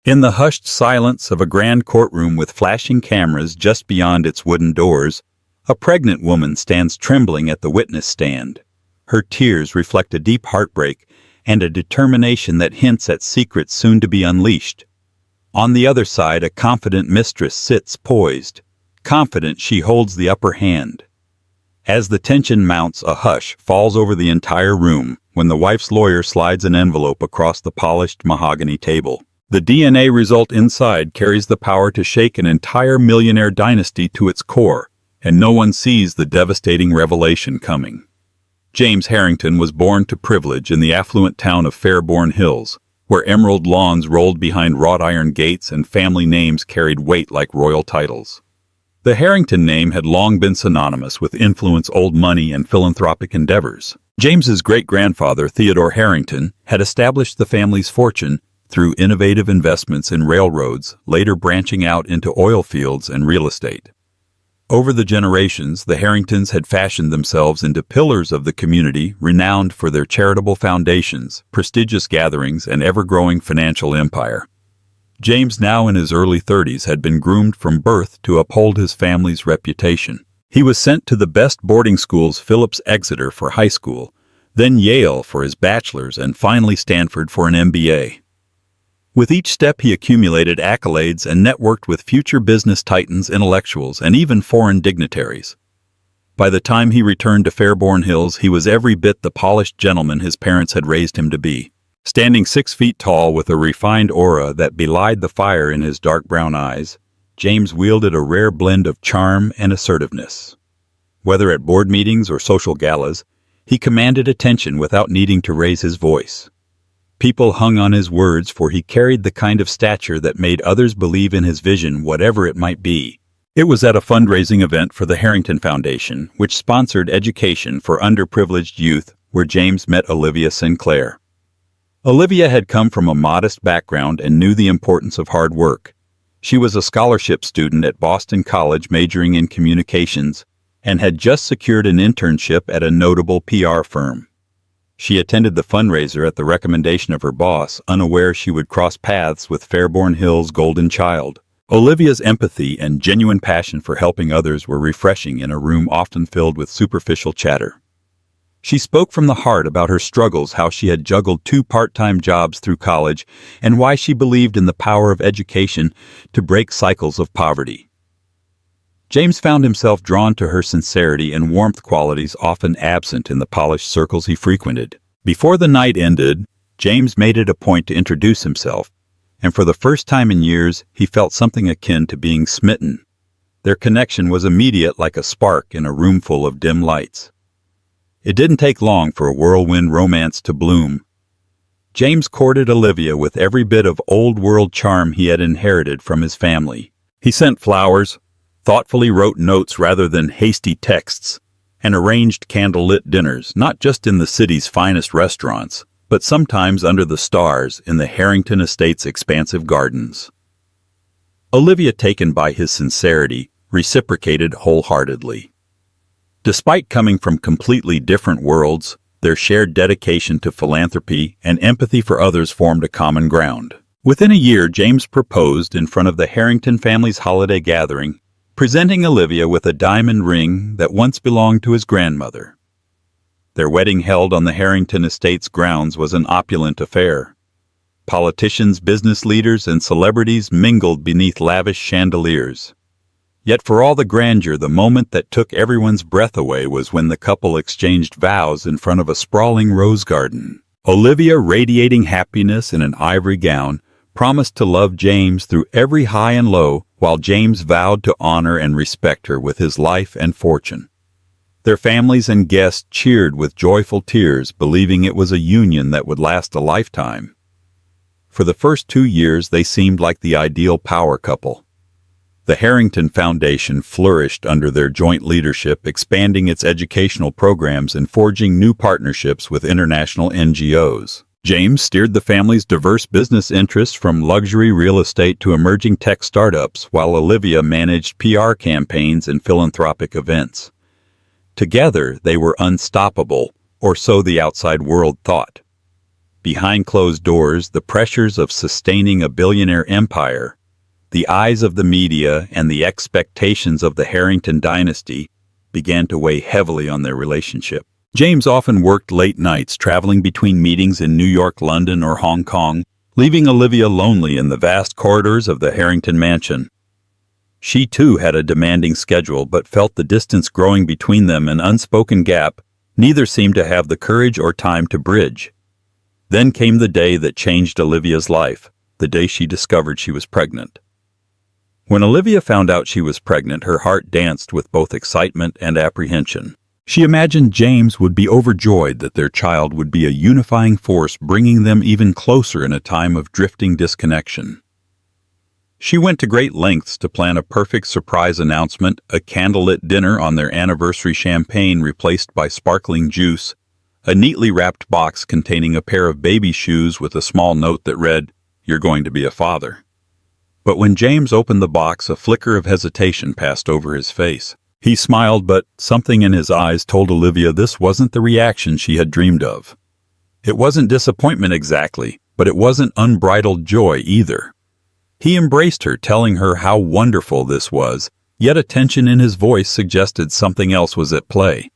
In the hushed silence of a grand courtroom with flashing cameras just beyond its wooden doors, a pregnant woman stands trembling at the witness stand. Her tears reflect a deep heartbreak and a determination that hints at secrets soon to be unleashed. On the other side, a confident mistress sits poised, confident she holds the upper hand. As the tension mounts, a hush falls over the entire room when the wife's lawyer slides an envelope across the polished mahogany table. The DNA result inside carries the power to shake an entire millionaire dynasty to its core, and no one sees the devastating revelation coming. James Harrington was born to privilege in the affluent town of Fairborn Hills, where emerald lawns rolled behind wrought iron gates and family names carried weight like royal titles. The Harrington name had long been synonymous with influence, old money, and philanthropic endeavors. James's great-grandfather, Theodore Harrington, had established the family's fortune through innovative investments in railroads, later branching out into oil fields and real estate. Over the generations, the Harringtons had fashioned themselves into pillars of the community, renowned for their charitable foundations, prestigious gatherings, and ever-growing financial empire. James, now in his early 30s, had been groomed from birth to uphold his family's reputation. He was sent to the best boarding schools, Phillips Exeter for high school, then Yale for his bachelor's, and finally Stanford for an MBA. With each step he accumulated accolades and networked with future business titans, intellectuals, and even foreign dignitaries. By the time he returned to Fairborn Hills, he was every bit the polished gentleman his parents had raised him to be. Standing 6 feet tall with a refined aura that belied the fire in his dark brown eyes, James wielded a rare blend of charm and assertiveness. Whether at board meetings or social galas, he commanded attention without needing to raise his voice. People hung on his words, for he carried the kind of stature that made others believe in his vision, whatever it might be. It was at a fundraising event for the Harrington Foundation, which sponsored education for underprivileged youth, where James met Olivia Sinclair. Olivia had come from a modest background and knew the importance of hard work. She was a scholarship student at Boston College majoring in communications and had just secured an internship at a notable PR firm. She attended the fundraiser at the recommendation of her boss, unaware she would cross paths with Fairborn Hills' golden child. Olivia's empathy and genuine passion for helping others were refreshing in a room often filled with superficial chatter. She spoke from the heart about her struggles, how she had juggled 2 part-time jobs through college, and why she believed in the power of education to break cycles of poverty. James found himself drawn to her sincerity and warmth, qualities often absent in the polished circles he frequented. Before the night ended, James made it a point to introduce himself, and for the first time in years, he felt something akin to being smitten. Their connection was immediate, like a spark in a room full of dim lights. It didn't take long for a whirlwind romance to bloom. James courted Olivia with every bit of old-world charm he had inherited from his family. He sent flowers, thoughtfully wrote notes rather than hasty texts, and arranged candlelit dinners, not just in the city's finest restaurants, but sometimes under the stars in the Harrington Estate's expansive gardens. Olivia, taken by his sincerity, reciprocated wholeheartedly. Despite coming from completely different worlds, their shared dedication to philanthropy and empathy for others formed a common ground. Within a year, James proposed in front of the Harrington family's holiday gathering, presenting Olivia with a diamond ring that once belonged to his grandmother. Their wedding, held on the Harrington Estate's grounds, was an opulent affair. Politicians, business leaders, and celebrities mingled beneath lavish chandeliers. Yet for all the grandeur, the moment that took everyone's breath away was when the couple exchanged vows in front of a sprawling rose garden. Olivia, radiating happiness in an ivory gown, promised to love James through every high and low, while James vowed to honor and respect her with his life and fortune. Their families and guests cheered with joyful tears, believing it was a union that would last a lifetime. For the first 2 years, they seemed like the ideal power couple. The Harrington Foundation flourished under their joint leadership, expanding its educational programs and forging new partnerships with international NGOs. James steered the family's diverse business interests from luxury real estate to emerging tech startups, while Olivia managed PR campaigns and philanthropic events. Together, they were unstoppable, or so the outside world thought. Behind closed doors, the pressures of sustaining a billionaire empire, the eyes of the media, and the expectations of the Harrington dynasty began to weigh heavily on their relationship. James often worked late nights, traveling between meetings in New York, London, or Hong Kong, leaving Olivia lonely in the vast corridors of the Harrington mansion. She too had a demanding schedule, but felt the distance growing between them, an unspoken gap neither seemed to have the courage or time to bridge. Then came the day that changed Olivia's life, the day she discovered she was pregnant. When Olivia found out she was pregnant, her heart danced with both excitement and apprehension. She imagined James would be overjoyed that their child would be a unifying force, bringing them even closer in a time of drifting disconnection. She went to great lengths to plan a perfect surprise announcement, a candlelit dinner on their anniversary, champagne replaced by sparkling juice, a neatly wrapped box containing a pair of baby shoes with a small note that read, "You're going to be a father." But when James opened the box, a flicker of hesitation passed over his face. He smiled, but something in his eyes told Olivia this wasn't the reaction she had dreamed of. It wasn't disappointment exactly, but it wasn't unbridled joy either. He embraced her, telling her how wonderful this was, yet a tension in his voice suggested something else was at play.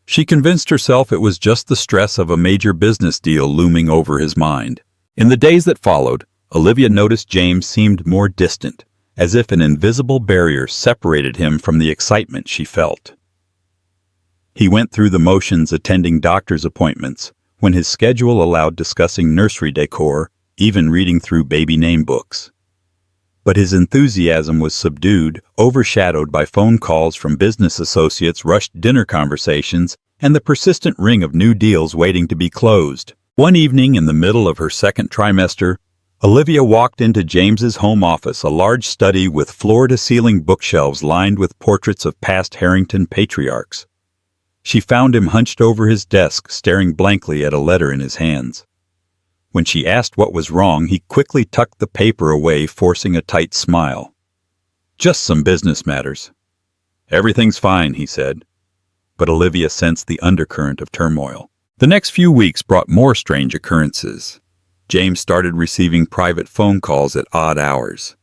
She convinced herself it was just the stress of a major business deal looming over his mind. In the days that followed, Olivia noticed James seemed more distant, as if an invisible barrier separated him from the excitement she felt. He went through the motions, attending doctor's appointments, when his schedule allowed discussing nursery decor, even reading through baby name books. But his enthusiasm was subdued, overshadowed by phone calls from business associates, rushed dinner conversations, and the persistent ring of new deals waiting to be closed. One evening in the middle of her second trimester, Olivia walked into James's home office, a large study with floor-to-ceiling bookshelves lined with portraits of past Harrington patriarchs. She found him hunched over his desk, staring blankly at a letter in his hands. When she asked what was wrong, he quickly tucked the paper away, forcing a tight smile. "Just some business matters." "Everything's fine," he said. But Olivia sensed the undercurrent of turmoil. The next few weeks brought more strange occurrences. James started receiving private phone calls at odd hours.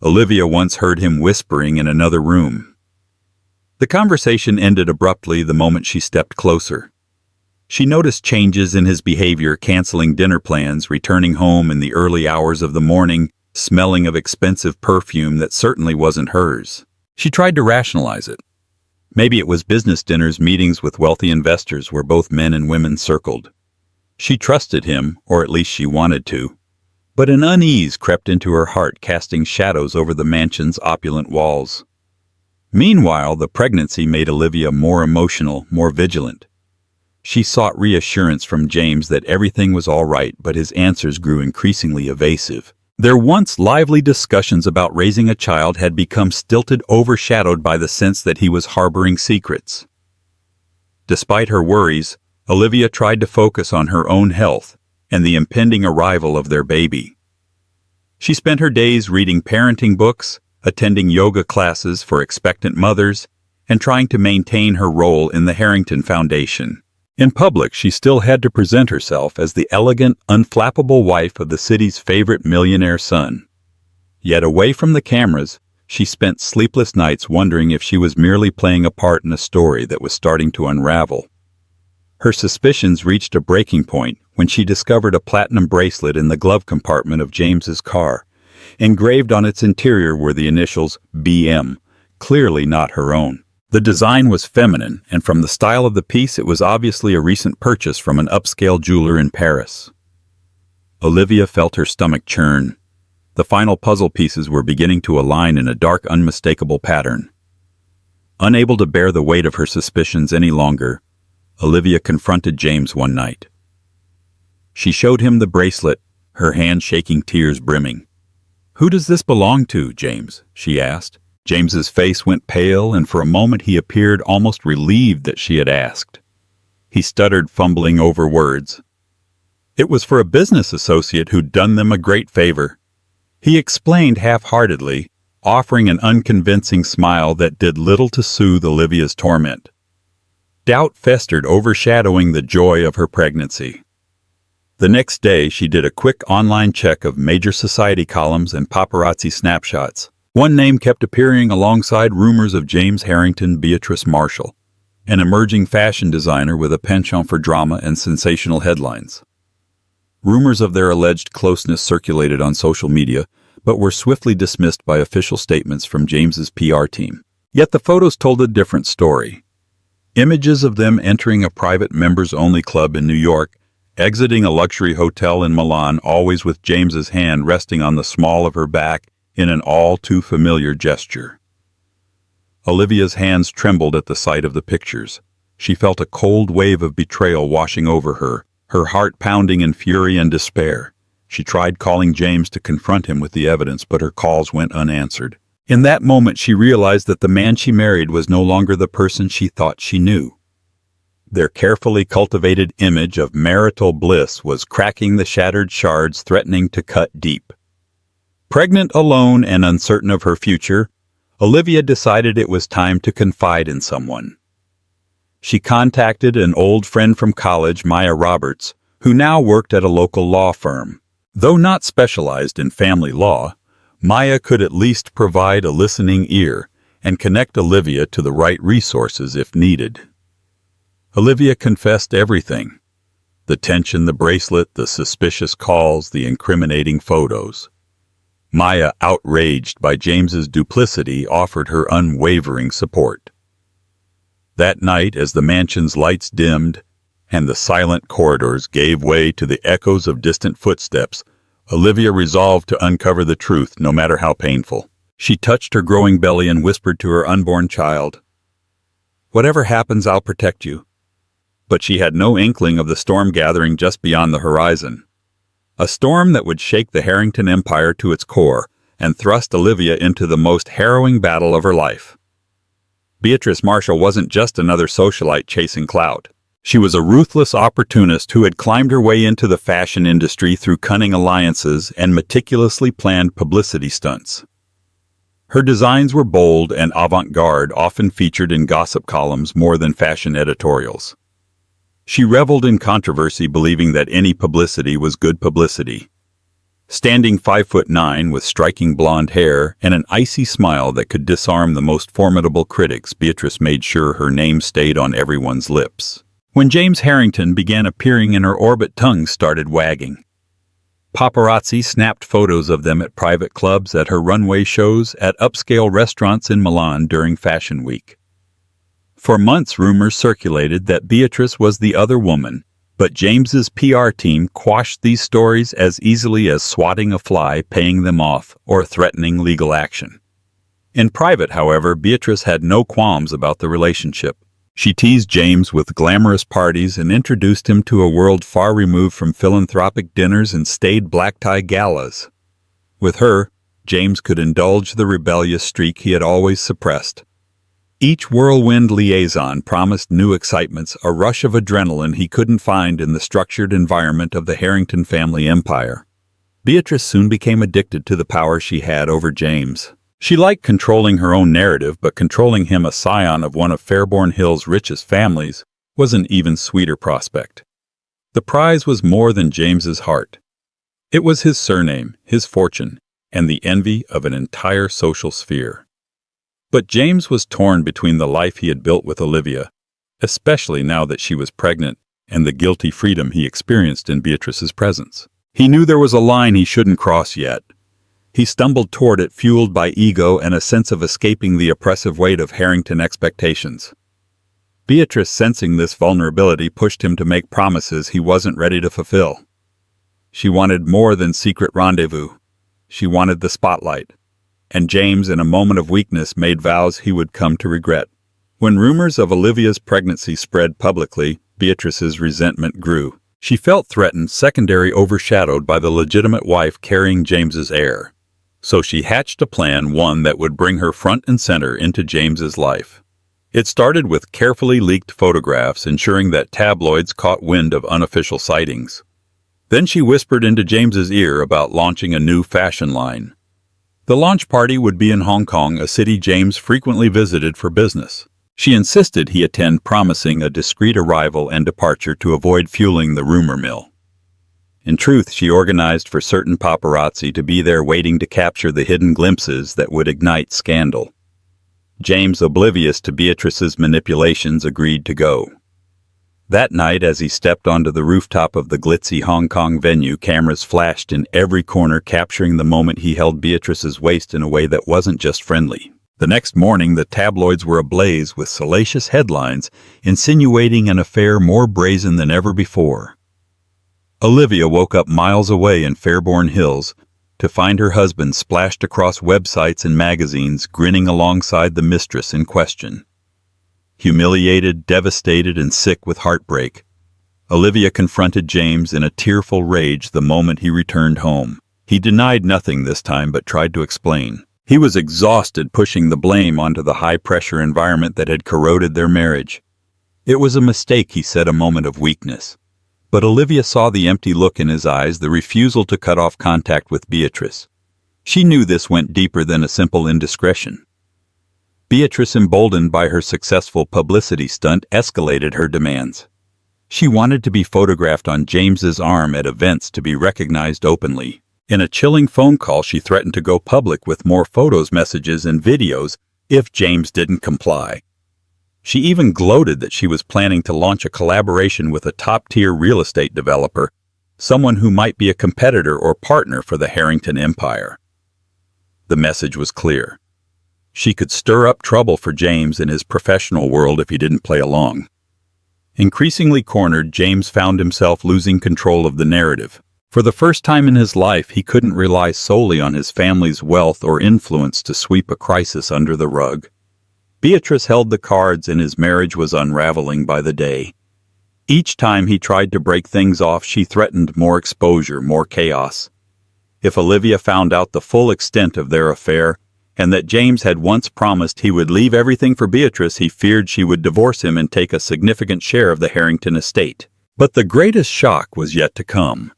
Olivia once heard him whispering in another room. The conversation ended abruptly the moment she stepped closer. She noticed changes in his behavior, canceling dinner plans, returning home in the early hours of the morning, smelling of expensive perfume that certainly wasn't hers. She tried to rationalize it. Maybe it was business dinners, meetings with wealthy investors where both men and women circled. She trusted him, or at least she wanted to. But an unease crept into her heart, casting shadows over the mansion's opulent walls. Meanwhile, the pregnancy made Olivia more emotional, more vigilant. She sought reassurance from James that everything was all right, but his answers grew increasingly evasive. Their once lively discussions about raising a child had become stilted, overshadowed by the sense that he was harboring secrets. Despite her worries, Olivia tried to focus on her own health and the impending arrival of their baby. She spent her days reading parenting books, attending yoga classes for expectant mothers, and trying to maintain her role in the Harrington Foundation. In public, she still had to present herself as the elegant, unflappable wife of the city's favorite millionaire son. Yet away from the cameras, she spent sleepless nights wondering if she was merely playing a part in a story that was starting to unravel. Her suspicions reached a breaking point when she discovered a platinum bracelet in the glove compartment of James's car. Engraved on its interior were the initials BM, clearly not her own. The design was feminine, and from the style of the piece, it was obviously a recent purchase from an upscale jeweler in Paris. Olivia felt her stomach churn. The final puzzle pieces were beginning to align in a dark, unmistakable pattern. Unable to bear the weight of her suspicions any longer, Olivia confronted James one night. She showed him the bracelet, her hand shaking, tears brimming. "Who does this belong to, James?" she asked. James's face went pale, and for a moment he appeared almost relieved that she had asked. He stuttered, fumbling over words. It was for a business associate who'd done them a great favor. He explained half-heartedly, offering an unconvincing smile that did little to soothe Olivia's torment. Doubt festered, overshadowing the joy of her pregnancy. The next day, she did a quick online check of major society columns and paparazzi snapshots. One name kept appearing alongside rumors of James Harrington, Beatrice Marshall, an emerging fashion designer with a penchant for drama and sensational headlines. Rumors of their alleged closeness circulated on social media, but were swiftly dismissed by official statements from James's PR team. Yet the photos told a different story. Images of them entering a private members-only club in New York, exiting a luxury hotel in Milan, always with James's hand resting on the small of her back in an all-too-familiar gesture. Olivia's hands trembled at the sight of the pictures. She felt a cold wave of betrayal washing over her, her heart pounding in fury and despair. She tried calling James to confront him with the evidence, but her calls went unanswered. In that moment, she realized that the man she married was no longer the person she thought she knew. Their carefully cultivated image of marital bliss was cracking the shattered shards, threatening to cut deep. Pregnant, alone, and uncertain of her future, Olivia decided it was time to confide in someone. She contacted an old friend from college, Maya Roberts, who now worked at a local law firm. Though not specialized in family law, Maya could at least provide a listening ear and connect Olivia to the right resources if needed. Olivia confessed everything: the tension, the bracelet, the suspicious calls, the incriminating photos. Maya, outraged by James's duplicity, offered her unwavering support. That night, as the mansion's lights dimmed and the silent corridors gave way to the echoes of distant footsteps, Olivia resolved to uncover the truth, no matter how painful. She touched her growing belly and whispered to her unborn child, "Whatever happens, I'll protect you." But she had no inkling of the storm gathering just beyond the horizon. A storm that would shake the Harrington empire to its core and thrust Olivia into the most harrowing battle of her life. Beatrice Marshall wasn't just another socialite chasing clout. She was a ruthless opportunist who had climbed her way into the fashion industry through cunning alliances and meticulously planned publicity stunts. Her designs were bold and avant-garde, often featured in gossip columns more than fashion editorials. She reveled in controversy, believing that any publicity was good publicity. Standing 5'9" with striking blonde hair and an icy smile that could disarm the most formidable critics, Beatrice made sure her name stayed on everyone's lips. When James Harrington began appearing in her orbit, tongues started wagging. Paparazzi snapped photos of them at private clubs, at her runway shows, at upscale restaurants in Milan during Fashion Week. For months, rumors circulated that Beatrice was the other woman, but James's PR team quashed these stories as easily as swatting a fly, paying them off, or threatening legal action. In private, however, Beatrice had no qualms about the relationship. She teased James with glamorous parties and introduced him to a world far removed from philanthropic dinners and staid black-tie galas. With her, James could indulge the rebellious streak he had always suppressed. Each whirlwind liaison promised new excitements, a rush of adrenaline he couldn't find in the structured environment of the Harrington family empire. Beatrice soon became addicted to the power she had over James. She liked controlling her own narrative, but controlling him, a scion of one of Fairborn Hill's richest families, was an even sweeter prospect. The prize was more than James's heart. It was his surname, his fortune, and the envy of an entire social sphere. But James was torn between the life he had built with Olivia, especially now that she was pregnant, and the guilty freedom he experienced in Beatrice's presence. He knew there was a line he shouldn't cross yet. He stumbled toward it, fueled by ego and a sense of escaping the oppressive weight of Harrington expectations. Beatrice, sensing this vulnerability, pushed him to make promises he wasn't ready to fulfill. She wanted more than secret rendezvous. She wanted the spotlight. And James, in a moment of weakness, made vows he would come to regret. When rumors of Olivia's pregnancy spread publicly, Beatrice's resentment grew. She felt threatened, secondary overshadowed by the legitimate wife carrying James's heir. So she hatched a plan, one that would bring her front and center into James's life. It started with carefully leaked photographs, ensuring that tabloids caught wind of unofficial sightings. Then she whispered into James's ear about launching a new fashion line. The launch party would be in Hong Kong, a city James frequently visited for business. She insisted he attend, promising a discreet arrival and departure to avoid fueling the rumor mill. In truth, she organized for certain paparazzi to be there waiting to capture the hidden glimpses that would ignite scandal. James, oblivious to Beatrice's manipulations, agreed to go. That night, as he stepped onto the rooftop of the glitzy Hong Kong venue, cameras flashed in every corner, capturing the moment he held Beatrice's waist in a way that wasn't just friendly. The next morning, the tabloids were ablaze with salacious headlines insinuating an affair more brazen than ever before. Olivia woke up miles away in Fairborn Hills to find her husband splashed across websites and magazines, grinning alongside the mistress in question. Humiliated, devastated, and sick with heartbreak, Olivia confronted James in a tearful rage the moment he returned home. He denied nothing this time but tried to explain. He was exhausted pushing the blame onto the high-pressure environment that had corroded their marriage. It was a mistake, he said, a moment of weakness. But Olivia saw the empty look in his eyes, the refusal to cut off contact with Beatrice. She knew this went deeper than a simple indiscretion. Beatrice, emboldened by her successful publicity stunt, escalated her demands. She wanted to be photographed on James's arm at events, to be recognized openly. In a chilling phone call, she threatened to go public with more photos, messages, and videos if James didn't comply. She even gloated that she was planning to launch a collaboration with a top-tier real estate developer, someone who might be a competitor or partner for the Harrington empire. The message was clear. She could stir up trouble for James in his professional world if he didn't play along. Increasingly cornered, James found himself losing control of the narrative. For the first time in his life, he couldn't rely solely on his family's wealth or influence to sweep a crisis under the rug. Beatrice held the cards, and his marriage was unraveling by the day. Each time he tried to break things off, she threatened more exposure, more chaos. If Olivia found out the full extent of their affair, and that James had once promised he would leave everything for Beatrice, he feared she would divorce him and take a significant share of the Harrington estate. But the greatest shock was yet to come.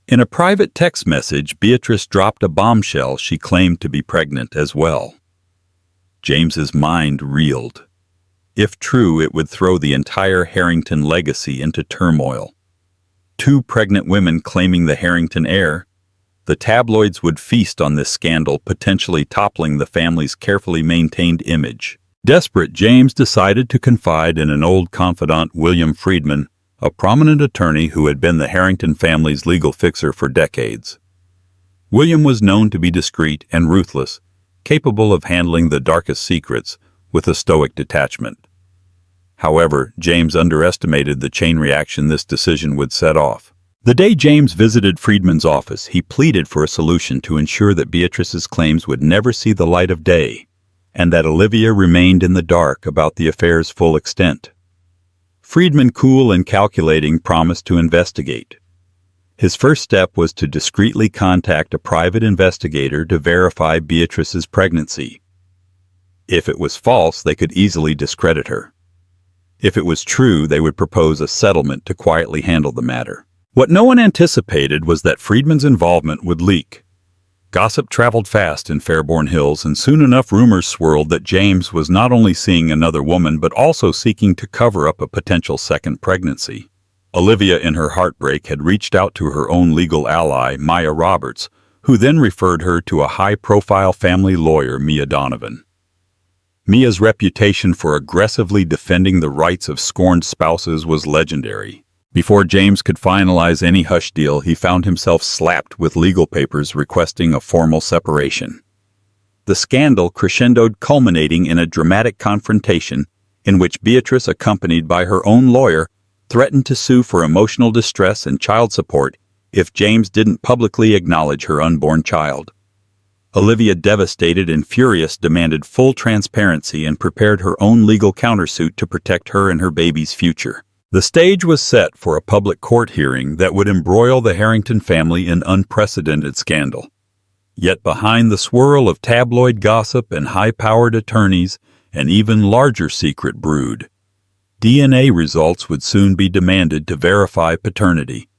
In a private text message, Beatrice dropped a bombshell. She claimed to be pregnant as well. James's mind reeled. If true, it would throw the entire Harrington legacy into turmoil. 2 pregnant women claiming the Harrington heir. The tabloids would feast on this scandal, potentially toppling the family's carefully maintained image. Desperate, James decided to confide in an old confidant, William Friedman, a prominent attorney who had been the Harrington family's legal fixer for decades. William was known to be discreet and ruthless, capable of handling the darkest secrets with a stoic detachment. However, James underestimated the chain reaction this decision would set off. The day James visited Friedman's office, he pleaded for a solution to ensure that Beatrice's claims would never see the light of day, and that Olivia remained in the dark about the affair's full extent. Friedman, cool and calculating, promised to investigate. His first step was to discreetly contact a private investigator to verify Beatrice's pregnancy. If it was false, they could easily discredit her. If it was true, they would propose a settlement to quietly handle the matter. What no one anticipated was that Friedman's involvement would leak. Gossip traveled fast in Fairborn Hills, and soon enough rumors swirled that James was not only seeing another woman but also seeking to cover up a potential second pregnancy. Olivia, in her heartbreak, had reached out to her own legal ally, Maya Roberts, who then referred her to a high-profile family lawyer, Mia Donovan. Mia's reputation for aggressively defending the rights of scorned spouses was legendary. Before James could finalize any hush deal, he found himself slapped with legal papers requesting a formal separation. The scandal crescendoed, culminating in a dramatic confrontation in which Beatrice, accompanied by her own lawyer, threatened to sue for emotional distress and child support if James didn't publicly acknowledge her unborn child. Olivia, devastated and furious, demanded full transparency and prepared her own legal countersuit to protect her and her baby's future. The stage was set for a public court hearing that would embroil the Harrington family in unprecedented scandal. Yet behind the swirl of tabloid gossip and high-powered attorneys, an even larger secret brewed. DNA results would soon be demanded to verify paternity,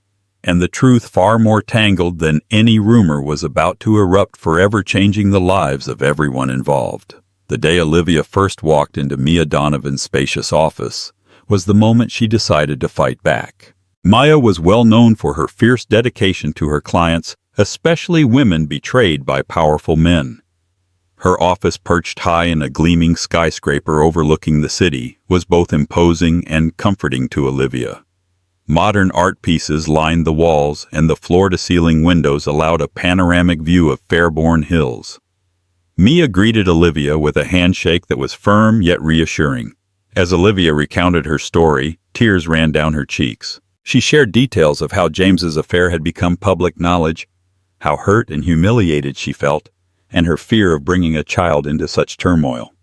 and the truth, far more tangled than any rumor, was about to erupt, forever changing the lives of everyone involved. The day Olivia first walked into Mia Donovan's spacious office was the moment she decided to fight back. Maya was well known for her fierce dedication to her clients, especially women betrayed by powerful men. Her office, perched high in a gleaming skyscraper overlooking the city, was both imposing and comforting to Olivia. Modern art pieces lined the walls, and the floor-to-ceiling windows allowed a panoramic view of Fairborn Hills. Mia greeted Olivia with a handshake that was firm yet reassuring. As Olivia recounted her story, tears ran down her cheeks. She shared details of how James's affair had become public knowledge, how hurt and humiliated she felt, and her fear of bringing a child into such turmoil.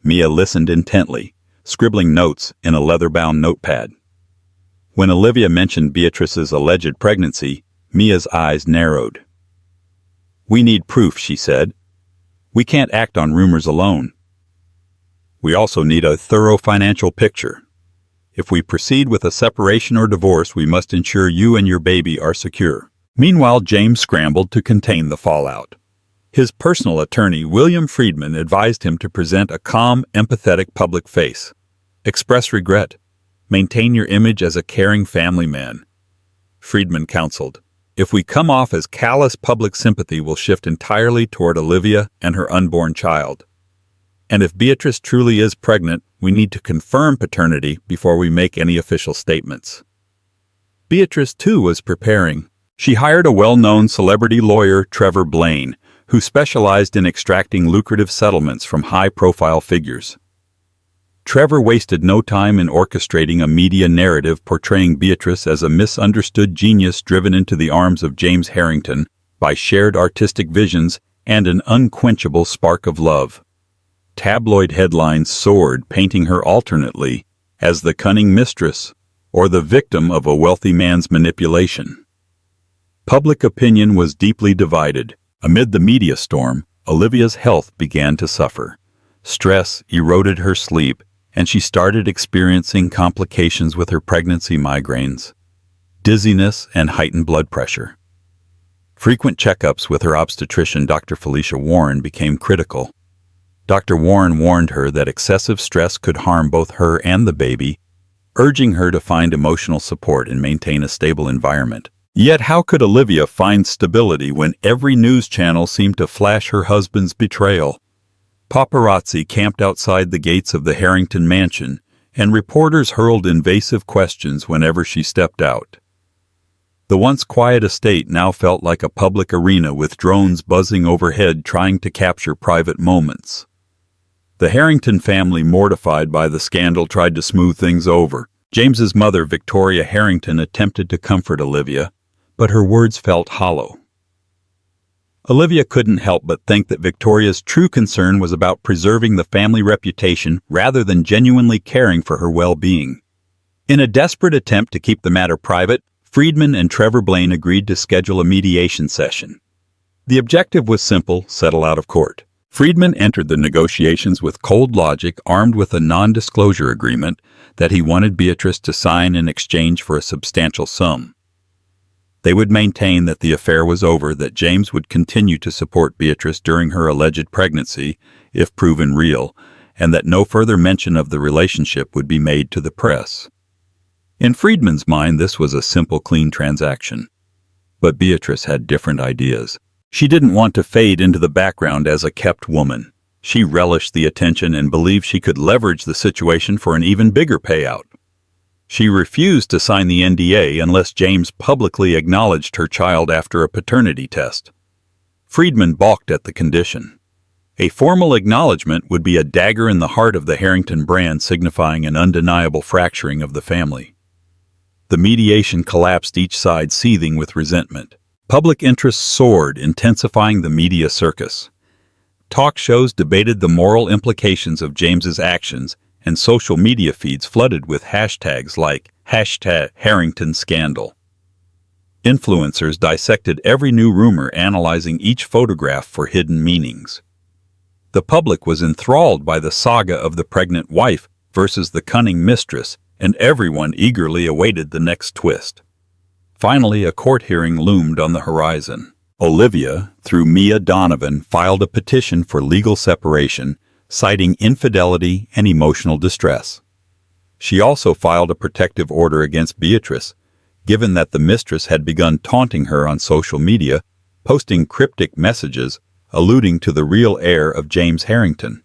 Mia listened intently, scribbling notes in a leather-bound notepad. When Olivia mentioned Beatrice's alleged pregnancy, Mia's eyes narrowed. "We need proof," she said. "We can't act on rumors alone. We also need a thorough financial picture. If we proceed with a separation or divorce, we must ensure you and your baby are secure." Meanwhile, James scrambled to contain the fallout. His personal attorney, William Friedman, advised him to present a calm, empathetic public face. Express regret. Maintain your image as a caring family man. Friedman counseled, "If we come off as callous, public sympathy will shift entirely toward Olivia and her unborn child. And if Beatrice truly is pregnant, we need to confirm paternity before we make any official statements." Beatrice, too, was preparing. She hired a well-known celebrity lawyer, Trevor Blaine, who specialized in extracting lucrative settlements from high-profile figures. Trevor wasted no time in orchestrating a media narrative portraying Beatrice as a misunderstood genius driven into the arms of James Harrington by shared artistic visions and an unquenchable spark of love. Tabloid headlines soared, painting her alternately as the cunning mistress or the victim of a wealthy man's manipulation. Public opinion was deeply divided. Amid the media storm, Olivia's health began to suffer. Stress eroded her sleep, and she started experiencing complications with her pregnancy: migraines, dizziness, and heightened blood pressure. Frequent checkups with her obstetrician, Dr. Felicia Warren, became critical. Dr. Warren warned her that excessive stress could harm both her and the baby, urging her to find emotional support and maintain a stable environment. Yet how could Olivia find stability when every news channel seemed to flash her husband's betrayal? Paparazzi camped outside the gates of the Harrington mansion, and reporters hurled invasive questions whenever she stepped out. The once quiet estate now felt like a public arena with drones buzzing overhead trying to capture private moments. The Harrington family, mortified by the scandal, tried to smooth things over. James's mother, Victoria Harrington, attempted to comfort Olivia, but her words felt hollow. Olivia couldn't help but think that Victoria's true concern was about preserving the family reputation rather than genuinely caring for her well-being. In a desperate attempt to keep the matter private, Friedman and Trevor Blaine agreed to schedule a mediation session. The objective was simple: settle out of court. Friedman entered the negotiations with cold logic, armed with a non-disclosure agreement that he wanted Beatrice to sign in exchange for a substantial sum. They would maintain that the affair was over, that James would continue to support Beatrice during her alleged pregnancy, if proven real, and that no further mention of the relationship would be made to the press. In Friedman's mind, this was a simple, clean transaction. But Beatrice had different ideas. She didn't want to fade into the background as a kept woman. She relished the attention and believed she could leverage the situation for an even bigger payout. She refused to sign the NDA unless James publicly acknowledged her child after a paternity test. Friedman balked at the condition. A formal acknowledgement would be a dagger in the heart of the Harrington brand, signifying an undeniable fracturing of the family. The mediation collapsed, each side seething with resentment. Public interest soared, intensifying the media circus. Talk shows debated the moral implications of James's actions, and social media feeds flooded with hashtags like #HarringtonScandal. Influencers dissected every new rumor, analyzing each photograph for hidden meanings. The public was enthralled by the saga of the pregnant wife versus the cunning mistress, and everyone eagerly awaited the next twist. Finally, a court hearing loomed on the horizon. Olivia, through Mia Donovan, filed a petition for legal separation, citing infidelity and emotional distress. She also filed a protective order against Beatrice, given that the mistress had begun taunting her on social media, posting cryptic messages alluding to the real heir of James Harrington.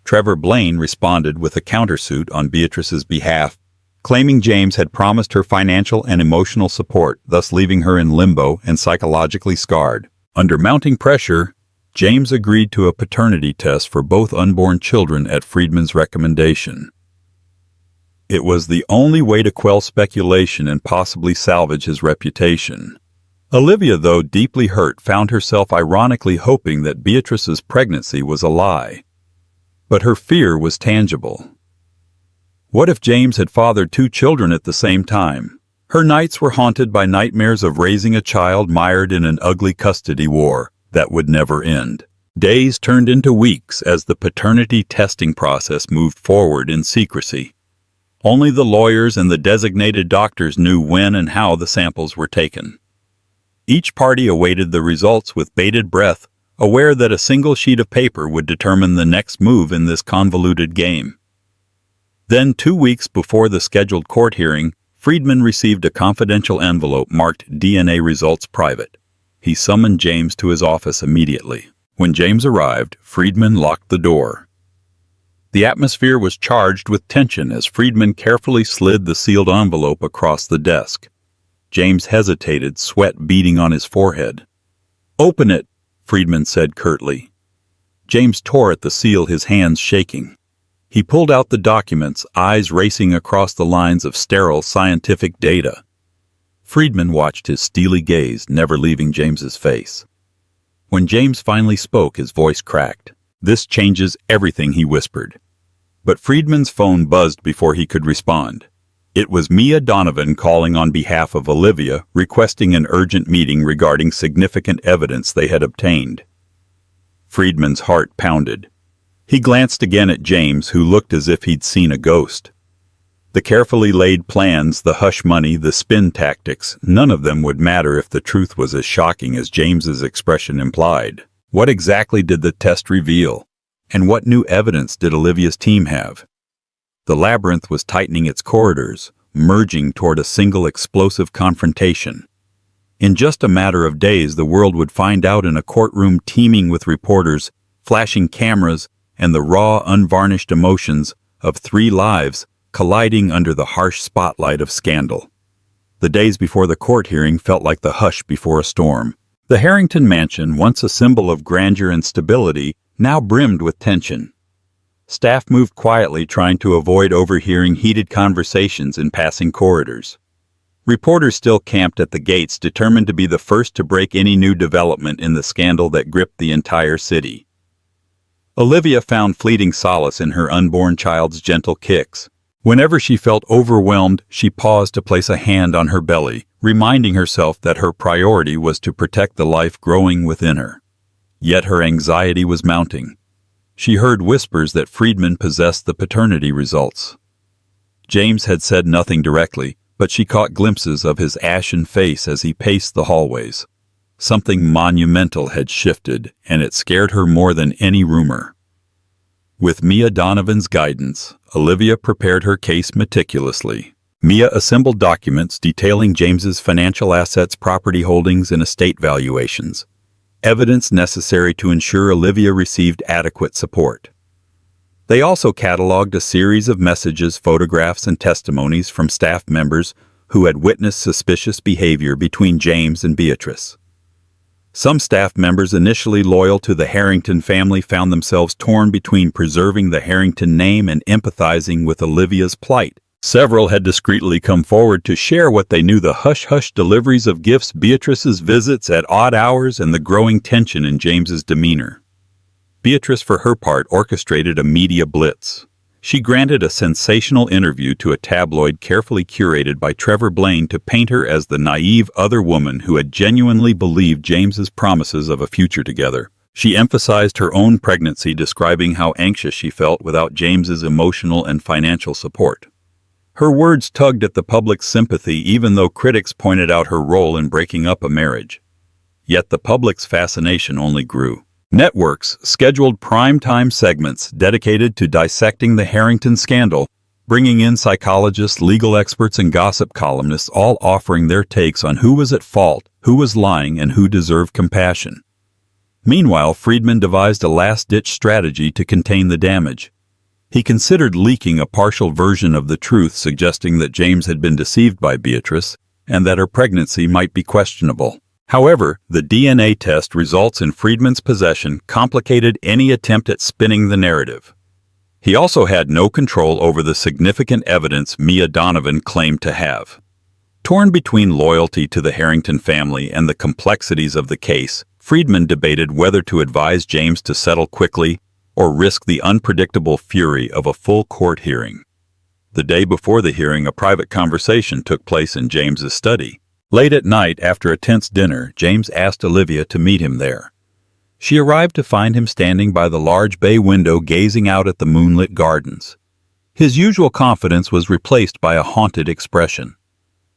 Trevor Blaine responded with a countersuit on Beatrice's behalf, claiming James had promised her financial and emotional support, thus leaving her in limbo and psychologically scarred. Under mounting pressure, James agreed to a paternity test for both unborn children at Friedman's recommendation. It was the only way to quell speculation and possibly salvage his reputation. Olivia, though deeply hurt, found herself ironically hoping that Beatrice's pregnancy was a lie. But her fear was tangible. What if James had fathered 2 children at the same time? Her nights were haunted by nightmares of raising a child mired in an ugly custody war that would never end. Days turned into weeks as the paternity testing process moved forward in secrecy. Only the lawyers and the designated doctors knew when and how the samples were taken. Each party awaited the results with bated breath, aware that a single sheet of paper would determine the next move in this convoluted game. Then, 2 weeks before the scheduled court hearing, Friedman received a confidential envelope marked DNA results private. He summoned James to his office immediately. When James arrived, Friedman locked the door. The atmosphere was charged with tension as Friedman carefully slid the sealed envelope across the desk. James hesitated, sweat beading on his forehead. "Open it," Friedman said curtly. James tore at the seal, his hands shaking. He pulled out the documents, eyes racing across the lines of sterile scientific data. Friedman watched his steely gaze, never leaving James's face. When James finally spoke, his voice cracked. "This changes everything," he whispered. But Friedman's phone buzzed before he could respond. It was Mia Donovan calling on behalf of Olivia, requesting an urgent meeting regarding significant evidence they had obtained. Friedman's heart pounded. He glanced again at James, who looked as if he'd seen a ghost. The carefully laid plans, the hush money, the spin tactics, none of them would matter if the truth was as shocking as James's expression implied. What exactly did the test reveal? And what new evidence did Olivia's team have? The labyrinth was tightening its corridors, merging toward a single explosive confrontation. In just a matter of days, the world would find out in a courtroom teeming with reporters, flashing cameras, and the raw, unvarnished emotions of 3 lives colliding under the harsh spotlight of scandal. The days before the court hearing felt like the hush before a storm. The Harrington mansion, once a symbol of grandeur and stability, now brimmed with tension. Staff moved quietly, trying to avoid overhearing heated conversations in passing corridors. Reporters still camped at the gates, determined to be the first to break any new development in the scandal that gripped the entire city. Olivia found fleeting solace in her unborn child's gentle kicks. Whenever she felt overwhelmed, she paused to place a hand on her belly, reminding herself that her priority was to protect the life growing within her. Yet her anxiety was mounting. She heard whispers that Friedman possessed the paternity results. James had said nothing directly, but she caught glimpses of his ashen face as he paced the hallways. Something monumental had shifted, and it scared her more than any rumor. With Mia Donovan's guidance, Olivia prepared her case meticulously. Mia assembled documents detailing James's financial assets, property holdings, and estate valuations, evidence necessary to ensure Olivia received adequate support. They also cataloged a series of messages, photographs, and testimonies from staff members who had witnessed suspicious behavior between James and Beatrice. Some staff members initially loyal to the Harrington family found themselves torn between preserving the Harrington name and empathizing with Olivia's plight. Several had discreetly come forward to share what they knew: the hush-hush deliveries of gifts, Beatrice's visits at odd hours, and the growing tension in James's demeanor. Beatrice, for her part, orchestrated a media blitz. She granted a sensational interview to a tabloid carefully curated by Trevor Blaine to paint her as the naive other woman who had genuinely believed James's promises of a future together. She emphasized her own pregnancy, describing how anxious she felt without James's emotional and financial support. Her words tugged at the public's sympathy, even though critics pointed out her role in breaking up a marriage. Yet the public's fascination only grew. Networks scheduled prime-time segments dedicated to dissecting the Harrington scandal, bringing in psychologists, legal experts, and gossip columnists, all offering their takes on who was at fault, who was lying, and who deserved compassion. Meanwhile, Friedman devised a last-ditch strategy to contain the damage. He considered leaking a partial version of the truth, suggesting that James had been deceived by Beatrice and that her pregnancy might be questionable. However, the DNA test results in Friedman's possession complicated any attempt at spinning the narrative. He also had no control over the significant evidence Mia Donovan claimed to have. Torn between loyalty to the Harrington family and the complexities of the case, Friedman debated whether to advise James to settle quickly or risk the unpredictable fury of a full court hearing. The day before the hearing, a private conversation took place in James's study. Late at night, after a tense dinner, James asked Olivia to meet him there. She arrived to find him standing by the large bay window gazing out at the moonlit gardens. His usual confidence was replaced by a haunted expression.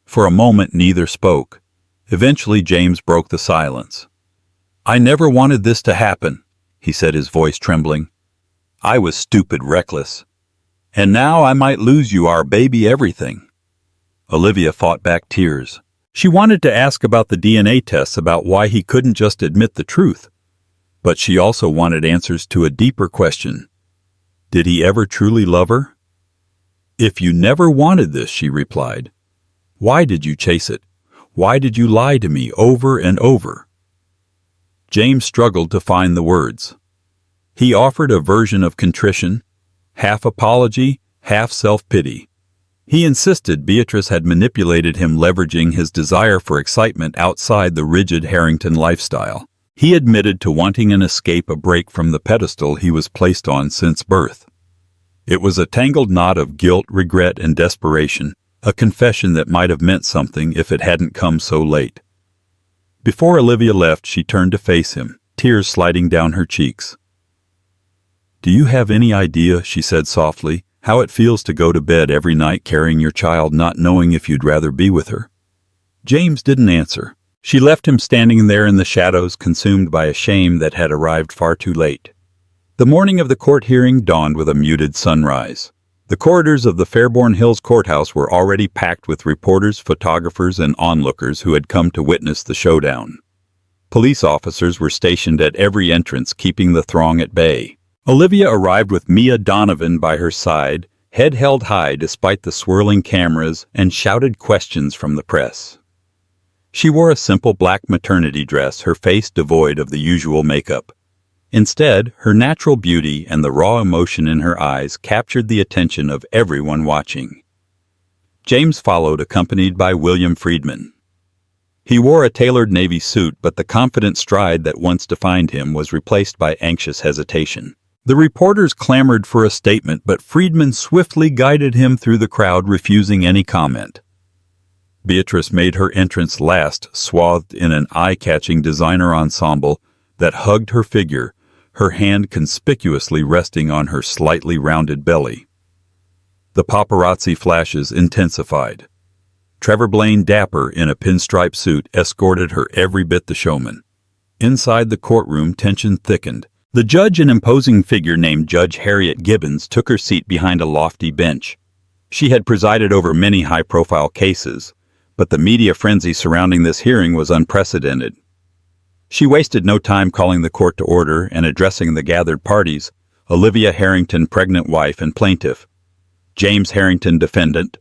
For a moment, neither spoke. Eventually, James broke the silence. "I never wanted this to happen," he said, his voice trembling. "I was stupid, reckless. And now I might lose you, our baby, everything." Olivia fought back tears. She wanted to ask about the DNA tests, about why he couldn't just admit the truth. But she also wanted answers to a deeper question. Did he ever truly love her? "If you never wanted this," she replied, "why did you chase it? Why did you lie to me over and over?" James struggled to find the words. He offered a version of contrition, half apology, half self-pity. He insisted Beatrice had manipulated him, leveraging his desire for excitement outside the rigid Harrington lifestyle. He admitted to wanting an escape, a break from the pedestal he was placed on since birth. It was a tangled knot of guilt, regret, and desperation, a confession that might have meant something if it hadn't come so late. Before Olivia left, she turned to face him, tears sliding down her cheeks. "Do you have any idea," she said softly, "how it feels to go to bed every night carrying your child, not knowing if you'd rather be with her?" James didn't answer. She left him standing there in the shadows, consumed by a shame that had arrived far too late. The morning of the court hearing dawned with a muted sunrise. The corridors of the Fairborn Hills courthouse were already packed with reporters, photographers, and onlookers who had come to witness the showdown. Police officers were stationed at every entrance, keeping the throng at bay. Olivia arrived with Mia Donovan by her side, head held high despite the swirling cameras and shouted questions from the press. She wore a simple black maternity dress, her face devoid of the usual makeup. Instead, her natural beauty and the raw emotion in her eyes captured the attention of everyone watching. James followed, accompanied by William Friedman. He wore a tailored navy suit, but the confident stride that once defined him was replaced by anxious hesitation. The reporters clamored for a statement, but Friedman swiftly guided him through the crowd, refusing any comment. Beatrice made her entrance last, swathed in an eye-catching designer ensemble that hugged her figure, her hand conspicuously resting on her slightly rounded belly. The paparazzi flashes intensified. Trevor Blaine, dapper in a pinstripe suit, escorted her every bit the showman. Inside the courtroom, tension thickened. The judge, an imposing figure named Judge Harriet Gibbons, took her seat behind a lofty bench. She had presided over many high-profile cases, but the media frenzy surrounding this hearing was unprecedented. She wasted no time calling the court to order and addressing the gathered parties: Olivia Harrington, pregnant wife and plaintiff; James Harrington, defendant;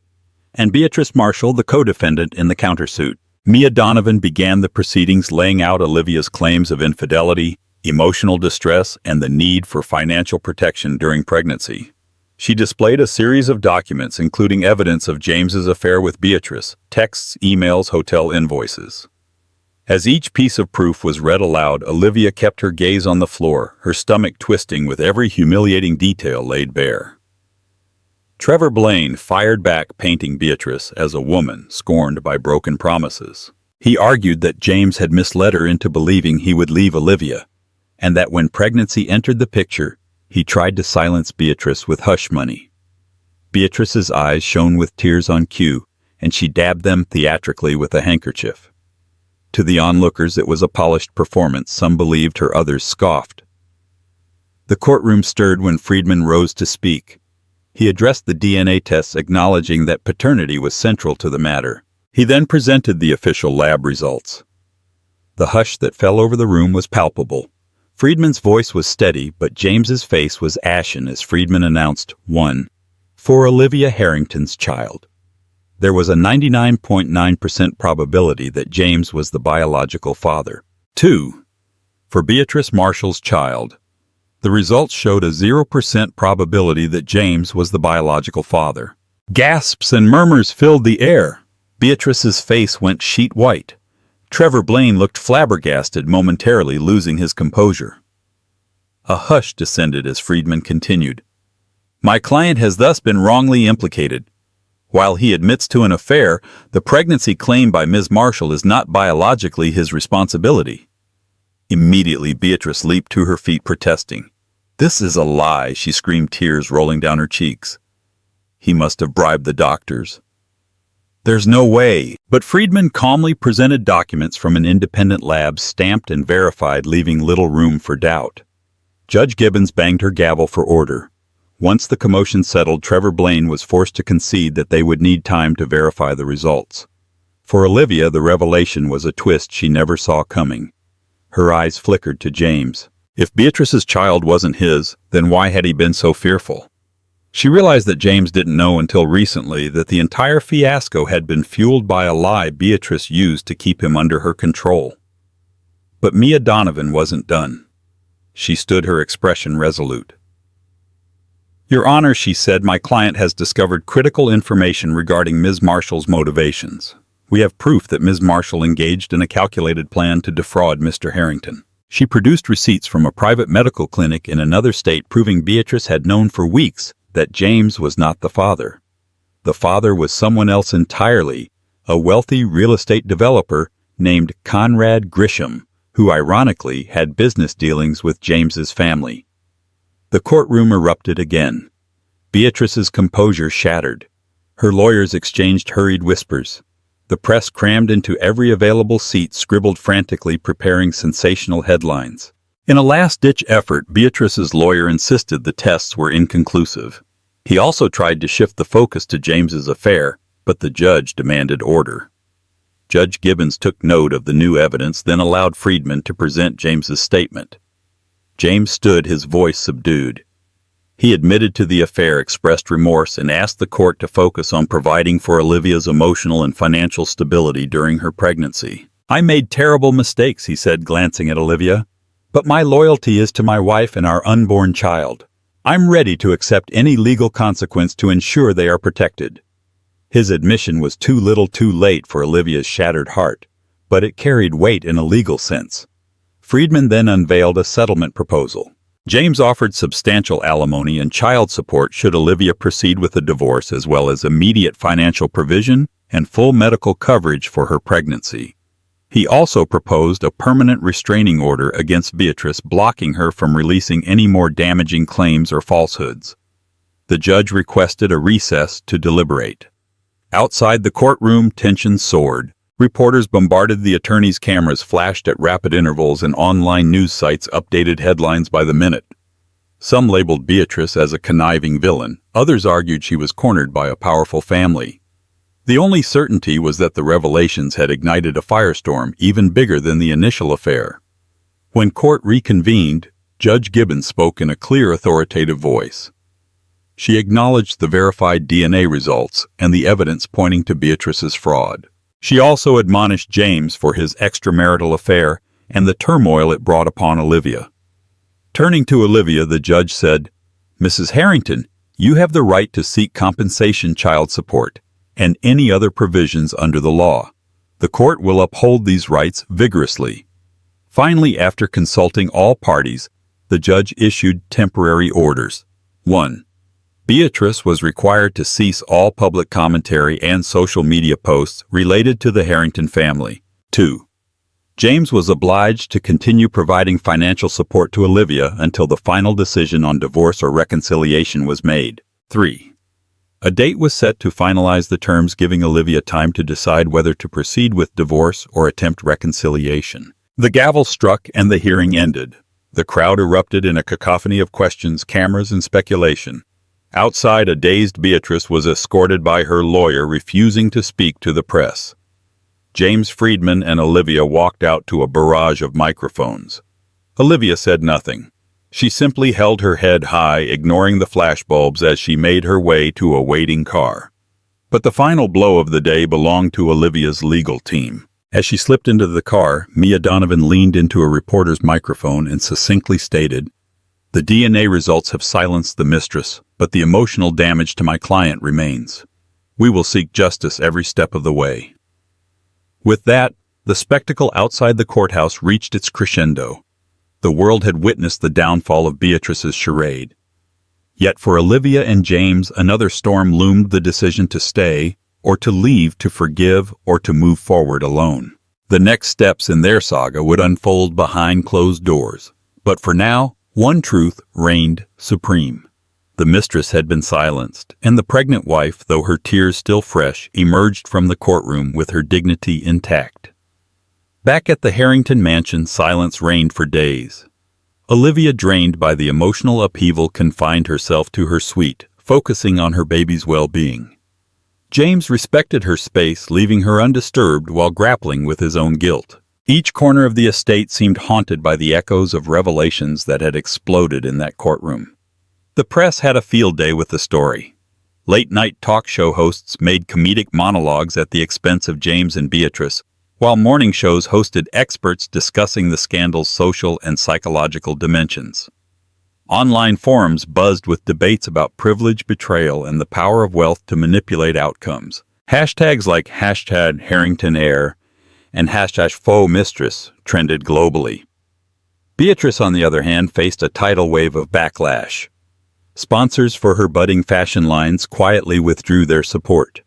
and Beatrice Marshall, the co-defendant in the countersuit. Mia Donovan began the proceedings, laying out Olivia's claims of infidelity, emotional distress, and the need for financial protection during pregnancy. She displayed a series of documents, including evidence of James's affair with Beatrice, texts, emails, hotel invoices. As each piece of proof was read aloud, Olivia kept her gaze on the floor, her stomach twisting with every humiliating detail laid bare. Trevor Blaine fired back, painting Beatrice as a woman scorned by broken promises. He argued that James had misled her into believing he would leave Olivia, and that when pregnancy entered the picture, he tried to silence Beatrice with hush money. Beatrice's eyes shone with tears on cue, and she dabbed them theatrically with a handkerchief. To the onlookers, it was a polished performance. Some believed her, others scoffed. The courtroom stirred when Friedman rose to speak. He addressed the DNA tests, acknowledging that paternity was central to the matter. He then presented the official lab results. The hush that fell over the room was palpable. Friedman's voice was steady, but James's face was ashen as Friedman announced 1. For Olivia Harrington's child. There was a 99.9% probability that James was the biological father. 2. For Beatrice Marshall's child. The results showed a 0% probability that James was the biological father. Gasps and murmurs filled the air. Beatrice's face went sheet white. Trevor Blaine looked flabbergasted, momentarily losing his composure. A hush descended as Friedman continued. My client has thus been wrongly implicated. While he admits to an affair, the pregnancy claimed by Ms. Marshall is not biologically his responsibility. Immediately, Beatrice leaped to her feet, protesting. This is a lie, she screamed, tears rolling down her cheeks. He must have bribed the doctors. There's no way. But Friedman calmly presented documents from an independent lab, stamped and verified, leaving little room for doubt. Judge Gibbons banged her gavel for order. Once the commotion settled, Trevor Blaine was forced to concede that they would need time to verify the results. For Olivia, the revelation was a twist she never saw coming. Her eyes flickered to James. If Beatrice's child wasn't his, then why had he been so fearful? She realized that James didn't know until recently that the entire fiasco had been fueled by a lie Beatrice used to keep him under her control. But Mia Donovan wasn't done. She stood, her expression resolute. Your Honor, she said, my client has discovered critical information regarding Ms. Marshall's motivations. We have proof that Ms. Marshall engaged in a calculated plan to defraud Mr. Harrington. She produced receipts from a private medical clinic in another state proving Beatrice had known for weeks that James was not the father. The father was someone else entirely, a wealthy real estate developer named Conrad Grisham, who ironically had business dealings with James's family. The courtroom erupted again. Beatrice's composure shattered. Her lawyers exchanged hurried whispers. The press crammed into every available seat, scribbled frantically, preparing sensational headlines. In a last-ditch effort, Beatrice's lawyer insisted the tests were inconclusive. He also tried to shift the focus to James's affair, but the judge demanded order. Judge Gibbons took note of the new evidence, then allowed Friedman to present James's statement. James stood, his voice subdued. He admitted to the affair, expressed remorse, and asked the court to focus on providing for Olivia's emotional and financial stability during her pregnancy. I made terrible mistakes, he said, glancing at Olivia. But my loyalty is to my wife and our unborn child. I'm ready to accept any legal consequence to ensure they are protected. His admission was too little too late for Olivia's shattered heart, but it carried weight in a legal sense. Friedman then unveiled a settlement proposal. James offered substantial alimony and child support should Olivia proceed with the divorce, as well as immediate financial provision and full medical coverage for her pregnancy. He also proposed a permanent restraining order against Beatrice, blocking her from releasing any more damaging claims or falsehoods. The judge requested a recess to deliberate. Outside the courtroom, tension soared. Reporters bombarded the attorney's, cameras flashed at rapid intervals, and online news sites updated headlines by the minute. Some labeled Beatrice as a conniving villain. Others argued she was cornered by a powerful family. The only certainty was that the revelations had ignited a firestorm even bigger than the initial affair. When court reconvened, Judge Gibbons spoke in a clear, authoritative voice. She acknowledged the verified DNA results and the evidence pointing to Beatrice's fraud. She also admonished James for his extramarital affair and the turmoil it brought upon Olivia. Turning to Olivia, the judge said, Mrs. Harrington, you have the right to seek compensation, child support, and any other provisions under the law. The court will uphold these rights vigorously. Finally, after consulting all parties, the judge issued temporary orders. 1. Beatrice was required to cease all public commentary and social media posts related to the Harrington family. 2. James was obliged to continue providing financial support to Olivia until the final decision on divorce or reconciliation was made. 3. A date was set to finalize the terms, giving Olivia time to decide whether to proceed with divorce or attempt reconciliation. The gavel struck and the hearing ended. The crowd erupted in a cacophony of questions, cameras, and speculation. Outside, a dazed Beatrice was escorted by her lawyer, refusing to speak to the press. James Friedman and Olivia walked out to a barrage of microphones. Olivia said nothing. She simply held her head high, ignoring the flashbulbs as she made her way to a waiting car. But the final blow of the day belonged to Olivia's legal team. As she slipped into the car, Mia Donovan leaned into a reporter's microphone and succinctly stated, "The DNA results have silenced the mistress, but the emotional damage to my client remains. We will seek justice every step of the way." With that, the spectacle outside the courthouse reached its crescendo. The world had witnessed the downfall of Beatrice's charade. Yet for Olivia and James, another storm loomed: the decision to stay, or to leave, to forgive, or to move forward alone. The next steps in their saga would unfold behind closed doors. But for now, one truth reigned supreme. The mistress had been silenced, and the pregnant wife, though her tears still fresh, emerged from the courtroom with her dignity intact. Back at the Harrington mansion, silence reigned for days. Olivia, drained by the emotional upheaval, confined herself to her suite, focusing on her baby's well-being. James respected her space, leaving her undisturbed while grappling with his own guilt. Each corner of the estate seemed haunted by the echoes of revelations that had exploded in that courtroom. The press had a field day with the story. Late-night talk show hosts made comedic monologues at the expense of James and Beatrice, while morning shows hosted experts discussing the scandal's social and psychological dimensions. Online forums buzzed with debates about privilege, betrayal, and the power of wealth to manipulate outcomes. Hashtags like #HarringtonHeir and #FauxMistress trended globally. Beatrice, on the other hand, faced a tidal wave of backlash. Sponsors for her budding fashion lines quietly withdrew their support.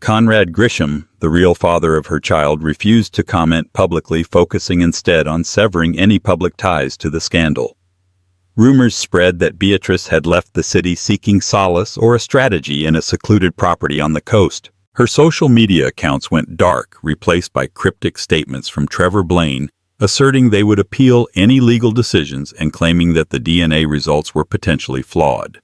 Conrad Grisham, the real father of her child, refused to comment publicly, focusing instead on severing any public ties to the scandal. Rumors spread that Beatrice had left the city seeking solace or a strategy in a secluded property on the coast. Her social media accounts went dark, replaced by cryptic statements from Trevor Blaine, asserting they would appeal any legal decisions and claiming that the DNA results were potentially flawed.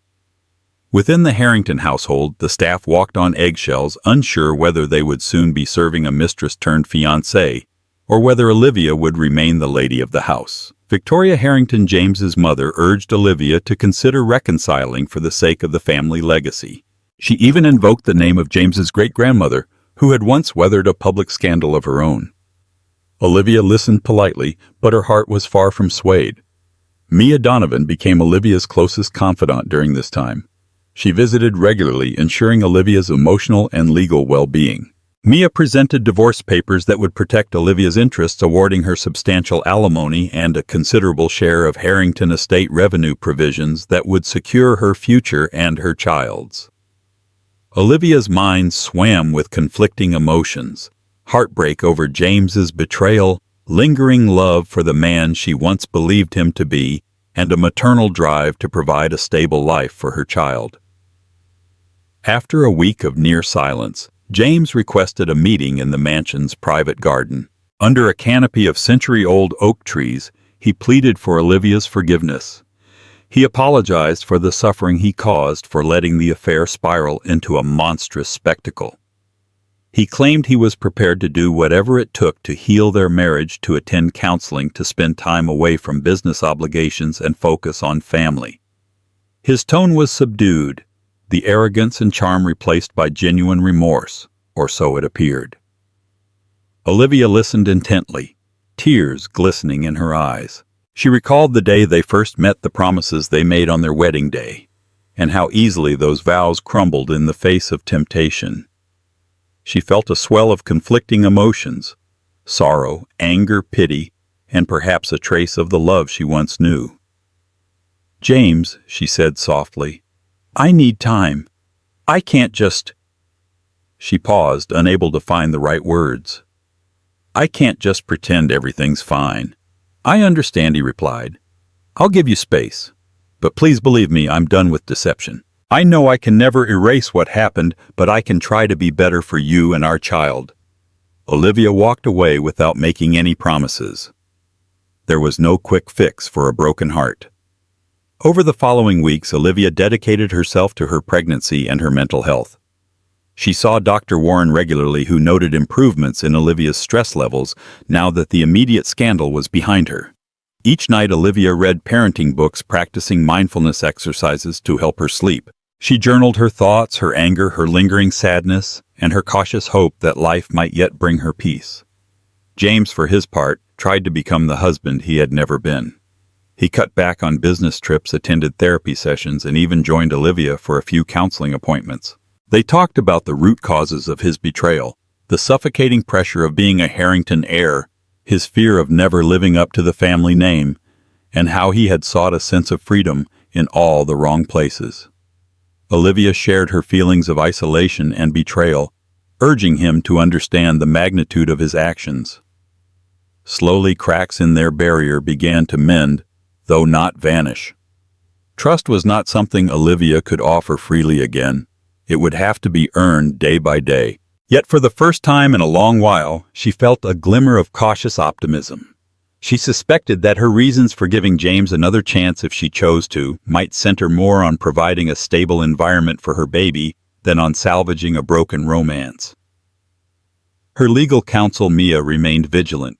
Within the Harrington household, the staff walked on eggshells, unsure whether they would soon be serving a mistress-turned-fiancée, or whether Olivia would remain the lady of the house. Victoria Harrington, James's mother, urged Olivia to consider reconciling for the sake of the family legacy. She even invoked the name of James's great-grandmother, who had once weathered a public scandal of her own. Olivia listened politely, but her heart was far from swayed. Mia Donovan became Olivia's closest confidant during this time. She visited regularly, ensuring Olivia's emotional and legal well-being. Mia presented divorce papers that would protect Olivia's interests, awarding her substantial alimony and a considerable share of Harrington estate revenue provisions that would secure her future and her child's. Olivia's mind swam with conflicting emotions: heartbreak over James's betrayal, lingering love for the man she once believed him to be, and a maternal drive to provide a stable life for her child. After a week of near silence, James requested a meeting in the mansion's private garden. Under a canopy of century-old oak trees, he pleaded for Olivia's forgiveness. He apologized for the suffering he caused, for letting the affair spiral into a monstrous spectacle. He claimed he was prepared to do whatever it took to heal their marriage, to attend counseling, to spend time away from business obligations and focus on family. His tone was subdued, the arrogance and charm replaced by genuine remorse, or so it appeared. Olivia listened intently, tears glistening in her eyes. She recalled the day they first met, the promises they made on their wedding day, and how easily those vows crumbled in the face of temptation. She felt a swell of conflicting emotions: sorrow, anger, pity, and perhaps a trace of the love she once knew. "James," she said softly, "I need time. I can't just—" She paused, unable to find the right words. "I can't just pretend everything's fine." "I understand," he replied. "I'll give you space. But please believe me, I'm done with deception. I know I can never erase what happened, but I can try to be better for you and our child." Olivia walked away without making any promises. There was no quick fix for a broken heart. Over the following weeks, Olivia dedicated herself to her pregnancy and her mental health. She saw Dr. Warren regularly, who noted improvements in Olivia's stress levels now that the immediate scandal was behind her. Each night, Olivia read parenting books, practicing mindfulness exercises to help her sleep. She journaled her thoughts, her anger, her lingering sadness, and her cautious hope that life might yet bring her peace. James, for his part, tried to become the husband he had never been. He cut back on business trips, attended therapy sessions, and even joined Olivia for a few counseling appointments. They talked about the root causes of his betrayal, the suffocating pressure of being a Harrington heir, his fear of never living up to the family name, and how he had sought a sense of freedom in all the wrong places. Olivia shared her feelings of isolation and betrayal, urging him to understand the magnitude of his actions. Slowly, cracks in their barrier began to mend, though not vanish. Trust was not something Olivia could offer freely again. It would have to be earned day by day. Yet for the first time in a long while, she felt a glimmer of cautious optimism. She suspected that her reasons for giving James another chance, if she chose to, might center more on providing a stable environment for her baby than on salvaging a broken romance. Her legal counsel, Mia, remained vigilant.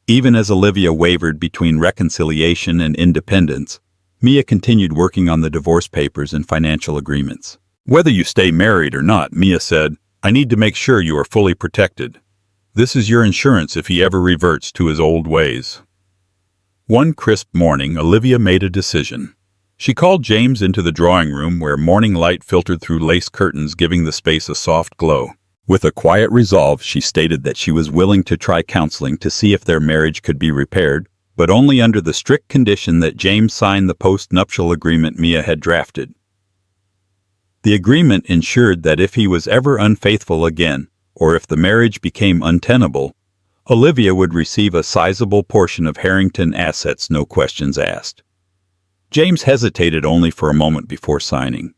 Even as Olivia wavered between reconciliation and independence, Mia continued working on the divorce papers and financial agreements. "Whether you stay married or not," Mia said, "I need to make sure you are fully protected. This is your insurance if he ever reverts to his old ways." One crisp morning, Olivia made a decision. She called James into the drawing room, where morning light filtered through lace curtains, giving the space a soft glow. With a quiet resolve, she stated that she was willing to try counseling to see if their marriage could be repaired, but only under the strict condition that James sign the post-nuptial agreement Mia had drafted. The agreement ensured that if he was ever unfaithful again, or if the marriage became untenable, Olivia would receive a sizable portion of Harrington assets, no questions asked. James hesitated only for a moment before signing.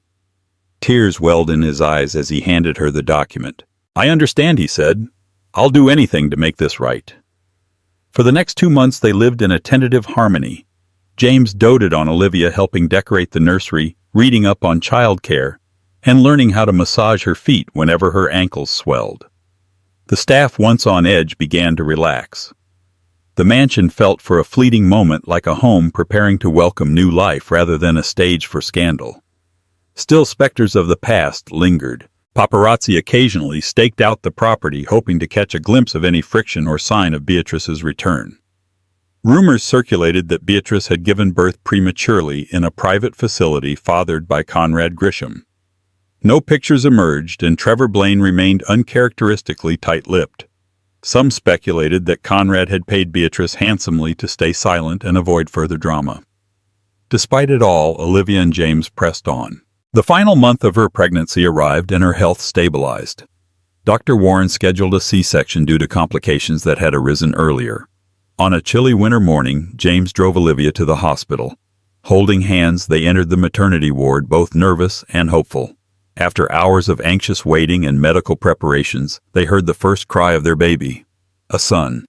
Tears welled in his eyes as he handed her the document. "I understand," he said. "I'll do anything to make this right." For the next 2 months they lived in a tentative harmony. James doted on Olivia, helping decorate the nursery, reading up on childcare, and learning how to massage her feet whenever her ankles swelled. The staff, once on edge, began to relax. The mansion felt for a fleeting moment like a home preparing to welcome new life rather than a stage for scandal. Still, specters of the past lingered. Paparazzi occasionally staked out the property, hoping to catch a glimpse of any friction or sign of Beatrice's return. Rumors circulated that Beatrice had given birth prematurely in a private facility fathered by Conrad Grisham. No pictures emerged, and Trevor Blaine remained uncharacteristically tight-lipped. Some speculated that Conrad had paid Beatrice handsomely to stay silent and avoid further drama. Despite it all, Olivia and James pressed on. The final month of her pregnancy arrived and her health stabilized. Dr. Warren scheduled a C-section due to complications that had arisen earlier. On a chilly winter morning, James drove Olivia to the hospital. Holding hands, they entered the maternity ward, both nervous and hopeful. After hours of anxious waiting and medical preparations, they heard the first cry of their baby, a son.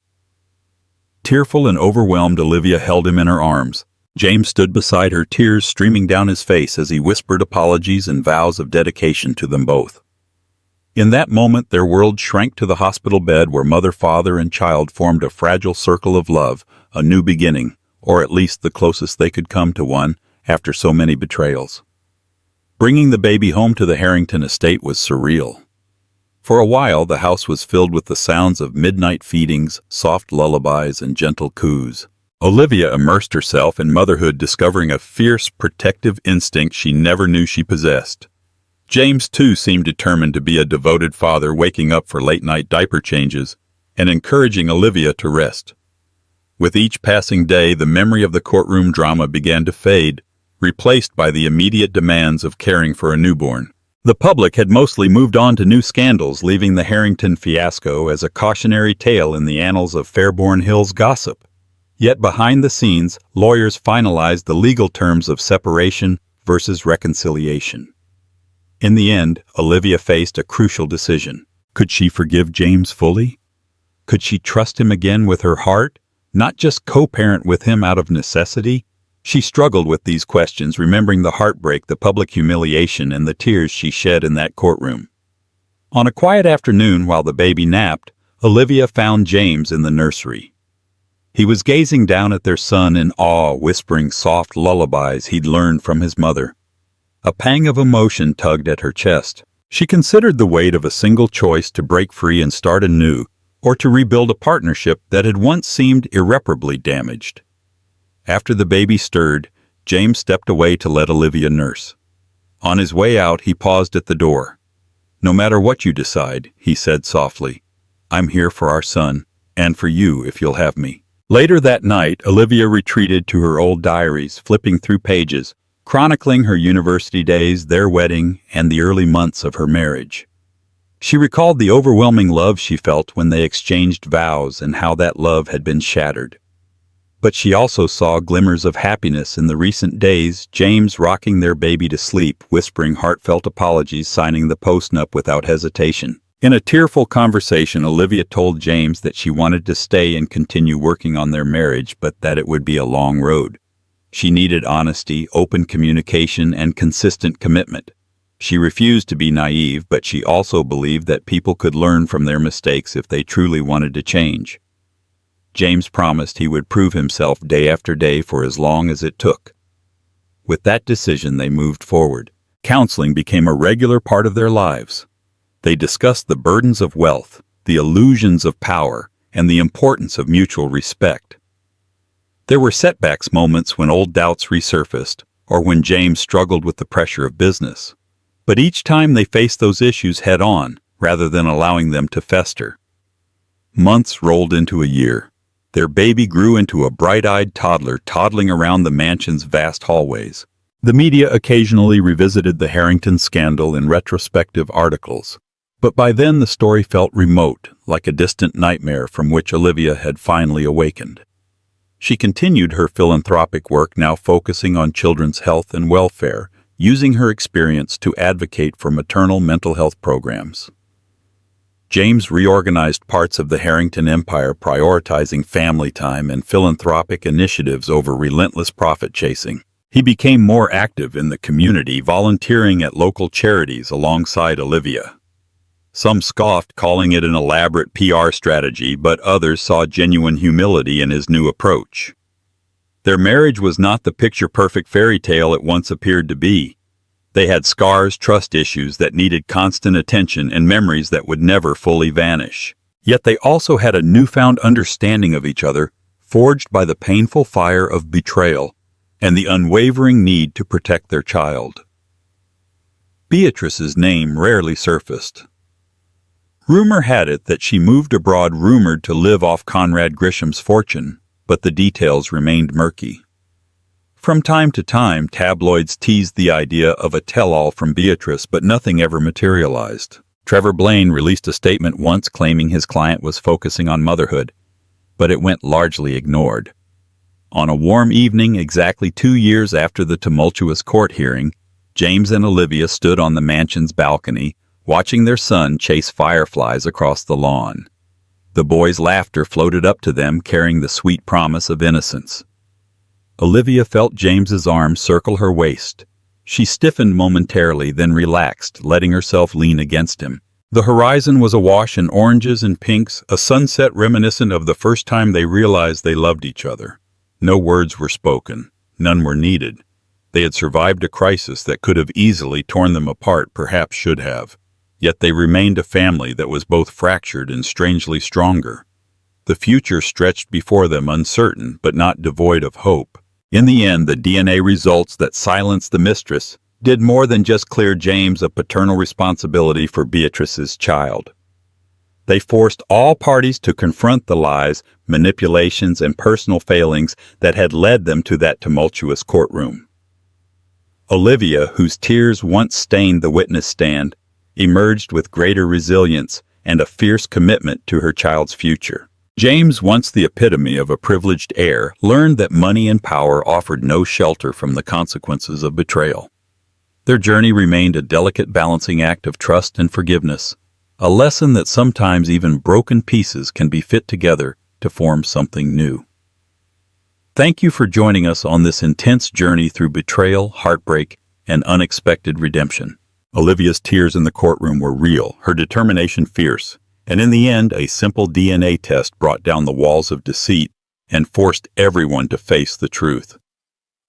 Tearful and overwhelmed, Olivia held him in her arms. James stood beside her, tears streaming down his face as he whispered apologies and vows of dedication to them both. In that moment, their world shrank to the hospital bed where mother, father, and child formed a fragile circle of love, a new beginning, or at least the closest they could come to one after so many betrayals. Bringing the baby home to the Harrington estate was surreal. For a while, the house was filled with the sounds of midnight feedings, soft lullabies, and gentle coos. Olivia immersed herself in motherhood, discovering a fierce, protective instinct she never knew she possessed. James, too, seemed determined to be a devoted father, waking up for late-night diaper changes and encouraging Olivia to rest. With each passing day, the memory of the courtroom drama began to fade, replaced by the immediate demands of caring for a newborn. The public had mostly moved on to new scandals, leaving the Harrington fiasco as a cautionary tale in the annals of Fairborn Hills gossip. Yet behind the scenes, lawyers finalized the legal terms of separation versus reconciliation. In the end, Olivia faced a crucial decision. Could she forgive James fully? Could she trust him again with her heart, not just co-parent with him out of necessity? She struggled with these questions, remembering the heartbreak, the public humiliation, and the tears she shed in that courtroom. On a quiet afternoon while the baby napped, Olivia found James in the nursery. He was gazing down at their son in awe, whispering soft lullabies he'd learned from his mother. A pang of emotion tugged at her chest. She considered the weight of a single choice to break free and start anew, or to rebuild a partnership that had once seemed irreparably damaged. After the baby stirred, James stepped away to let Olivia nurse. On his way out, he paused at the door. "No matter what you decide," he said softly, "I'm here for our son, and for you if you'll have me." Later that night, Olivia retreated to her old diaries, flipping through pages, chronicling her university days, their wedding, and the early months of her marriage. She recalled the overwhelming love she felt when they exchanged vows and how that love had been shattered. But she also saw glimmers of happiness in the recent days, James rocking their baby to sleep, whispering heartfelt apologies, signing the postnup without hesitation. In a tearful conversation, Olivia told James that she wanted to stay and continue working on their marriage, but that it would be a long road. She needed honesty, open communication, and consistent commitment. She refused to be naive, but she also believed that people could learn from their mistakes if they truly wanted to change. James promised he would prove himself day after day for as long as it took. With that decision, they moved forward. Counseling became a regular part of their lives. They discussed the burdens of wealth, the illusions of power, and the importance of mutual respect. There were setbacks, moments when old doubts resurfaced, or when James struggled with the pressure of business. But each time they faced those issues head-on, rather than allowing them to fester. Months rolled into a year. Their baby grew into a bright-eyed toddler toddling around the mansion's vast hallways. The media occasionally revisited the Harrington scandal in retrospective articles. But by then the story felt remote, like a distant nightmare from which Olivia had finally awakened. She continued her philanthropic work, now focusing on children's health and welfare, using her experience to advocate for maternal mental health programs. James reorganized parts of the Harrington empire, prioritizing family time and philanthropic initiatives over relentless profit-chasing. He became more active in the community, volunteering at local charities alongside Olivia. Some scoffed, calling it an elaborate PR strategy, but others saw genuine humility in his new approach. Their marriage was not the picture-perfect fairy tale it once appeared to be. They had scars, trust issues that needed constant attention, and memories that would never fully vanish. Yet they also had a newfound understanding of each other, forged by the painful fire of betrayal and the unwavering need to protect their child. Beatrice's name rarely surfaced. Rumor had it that she moved abroad, rumored to live off Conrad Grisham's fortune, but the details remained murky. From time to time, tabloids teased the idea of a tell-all from Beatrice, but nothing ever materialized. Trevor Blaine released a statement once claiming his client was focusing on motherhood, but it went largely ignored. On a warm evening, exactly 2 years after the tumultuous court hearing, James and Olivia stood on the mansion's balcony, watching their son chase fireflies across the lawn. The boy's laughter floated up to them, carrying the sweet promise of innocence. Olivia felt James's arm circle her waist. She stiffened momentarily, then relaxed, letting herself lean against him. The horizon was awash in oranges and pinks, a sunset reminiscent of the first time they realized they loved each other. No words were spoken. None were needed. They had survived a crisis that could have easily torn them apart, perhaps should have. Yet they remained a family that was both fractured and strangely stronger. The future stretched before them, uncertain but not devoid of hope. In the end, the DNA results that silenced the Mistress did more than just clear James of paternal responsibility for Beatrice's child. They forced all parties to confront the lies, manipulations, and personal failings that had led them to that tumultuous courtroom. Olivia, whose tears once stained the witness stand, emerged with greater resilience and a fierce commitment to her child's future. James, once the epitome of a privileged heir, learned that money and power offered no shelter from the consequences of betrayal. Their journey remained a delicate balancing act of trust and forgiveness, a lesson that sometimes even broken pieces can be fit together to form something new. Thank you for joining us on this intense journey through betrayal, heartbreak, and unexpected redemption. Olivia's tears in the courtroom were real, her determination fierce, and in the end, a simple DNA test brought down the walls of deceit and forced everyone to face the truth.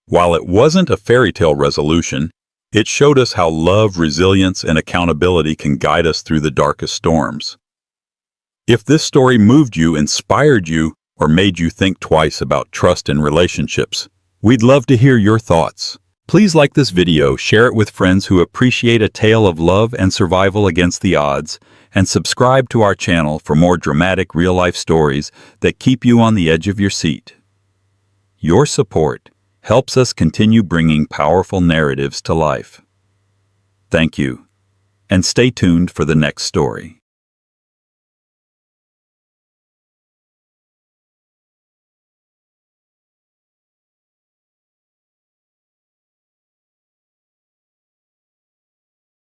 While it wasn't a fairy tale resolution, it showed us how love, resilience, and accountability can guide us through the darkest storms. If this story moved you, inspired you, or made you think twice about trust in relationships, we'd love to hear your thoughts. Please like this video, share it with friends who appreciate a tale of love and survival against the odds, and subscribe to our channel for more dramatic real-life stories that keep you on the edge of your seat. Your support helps us continue bringing powerful narratives to life. Thank you, and stay tuned for the next story.